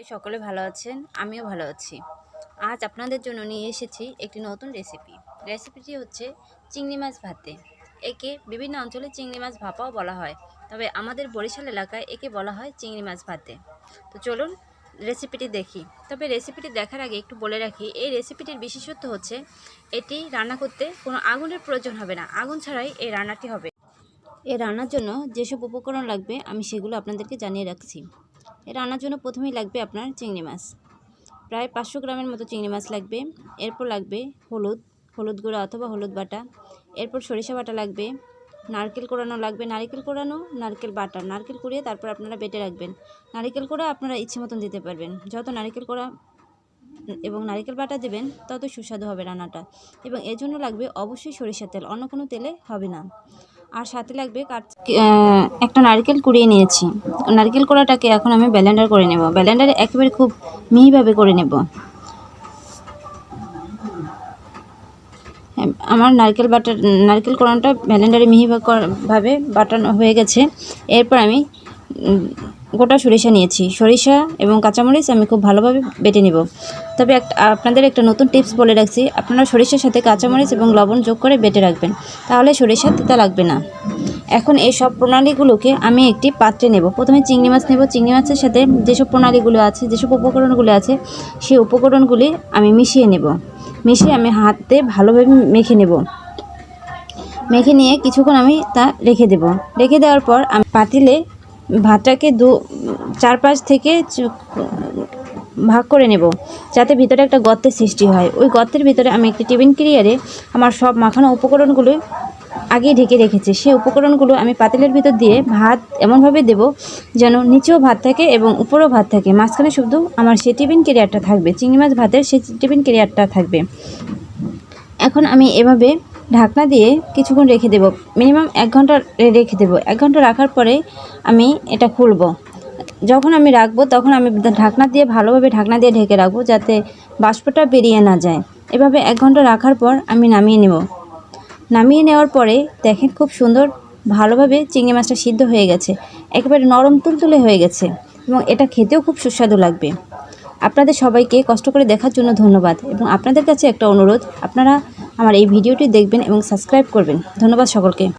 করি সকলে ভালো আছেন, আমিও ভালো আছি। আজ আপনাদের জন্য নিয়ে এসেছি একটি নতুন রেসিপি। রেসিপিটি হচ্ছে চিংড়ি মাছ ভাতে। একে বিভিন্ন অঞ্চলে চিংড়ি মাছ ভাপাও বলা হয়, তবে আমাদের বরিশাল এলাকায় একে বলা হয় চিংড়ি মাছ ভাতে। তো চলুন রেসিপিটি দেখি। তবে রেসিপিটি দেখার আগে একটু বলে রাখি, এই রেসিপিটির বিশেষত্ব হচ্ছে এটি রান্না করতে কোনো আগুনের প্রয়োজন হবে না, আগুন ছাড়াই এই রান্নাটি হবে। এই রান্নার জন্য যেসব উপকরণ লাগবে আমি সেগুলো আপনাদেরকে জানিয়ে রাখছি। এই রান্নার জন্য প্রথমেই লাগবে আপনার চিংড়ি মাছ, প্রায় 500 গ্রামের মতো চিংড়ি মাছ লাগবে। এরপর লাগবে হলুদ গুঁড়া অথবা হলুদ বাটা। এরপর সরিষা বাটা লাগবে, নারকেল কোড়ানো লাগবে, নারকেল কোড়ানো, নারকেল বাটা, নারকেল কুড়িয়ে তারপর আপনারা বেটে রাখবেন। নারকেল কোড়া আপনারা ইচ্ছে মতন দিতে পারবেন, যত নারকেল কোড়া এবং নারকেল বাটা দেবেন তত সুস্বাদু হবে রান্নাটা। এবং এর জন্য লাগবে অবশ্যই সরিষার তেল, অন্য কোনো তেলে হবে না। আর সাথে লাগবে একটা নারকেল কুড়িয়ে নিয়েছি। নারকেল কোড়াটাকে এখন আমি ব্লেন্ডার করে নেব। ব্লেন্ডারে একেবারে খুব মিহিভাবে করে নেব। আমার নারকেল কোড়াটা ব্লেন্ডারে মিহিভাবে বাটানো হয়ে গেছে। এরপর আমি গোটা সরিষা নিয়েছি। সরিষা এবং কাঁচামরিচ আমি খুব ভালোভাবে বেটে নেব। তবে আপনাদের একটা নতুন টিপস বলে রাখছি, আপনারা সরিষার সাথে কাঁচামরিচ এবং লবণ যোগ করে বেটে রাখবেন, তাহলে সরিষা তিতা লাগবে না। এখন এই সব প্রণালীগুলোকে আমি একটি পাত্রে নেব। প্রথমে চিংড়ি মাছ নেব। চিংড়ি মাছের সাথে যেসব প্রণালীগুলো আছে, যেসব উপকরণগুলো আছে, সেই উপকরণগুলি আমি মিশিয়ে নেব। মিশিয়ে আমি হাতে ভালোভাবে মেখে নেব। মেখে নিয়ে কিছুক্ষণ আমি তা রেখে দেব। রেখে দেওয়ার পর আমি পাতিলে ভাতটাকে 4-5 থেকে ভাগ করে নেব, যাতে ভিতরে একটা গর্তের সৃষ্টি হয়। ওই গর্তের ভিতরে আমি একটি টিফিন ক্যারিয়ারে আমার সব মাখানো উপকরণগুলো আগেই ঢেকে রেখেছি। সেই উপকরণগুলো আমি পাতিলের ভিতর দিয়ে ভাত এমনভাবে দেব যেন নিচেও ভাত থাকে এবং উপরেও ভাত থাকে, মাঝখানে শুধু আমার সেই টিফিন ক্যারিয়ারটা থাকবে, চিংড়ি মাছ ভাতের সেই টিফিন ক্যারিয়ারটা থাকবে। এখন আমি এভাবে ঢাকনা দিয়ে কিছুক্ষণ রেখে দেব, মিনিমাম 1 ঘন্টা রেখে দেব। 1 ঘন্টা রাখার পরে আমি এটা খুলব। যখন আমি রাখবো তখন আমি ঢাকনা দিয়ে ভালোভাবে ঢেকে রাখবো, যাতে বাষ্পটা বেরিয়ে না যায়। এভাবে 1 ঘন্টা রাখার পর আমি নামিয়ে নেব। নামিয়ে নেওয়ার পরে দেখেন খুব সুন্দর ভালোভাবে চিংড়ি মাছটা সিদ্ধ হয়ে গেছে, একেবারে নরম তুলতুলে হয়ে গেছে এবং এটা খেতেও খুব সুস্বাদু লাগবে। আপনাদের সবাইকে কষ্ট করে দেখার জন্য ধন্যবাদ এবং আপনাদের কাছে একটা অনুরোধ, আপনারা আমার এই ভিডিওটি দেখবেন এবং সাবস্ক্রাইব করবেন। ধন্যবাদ সকলকে।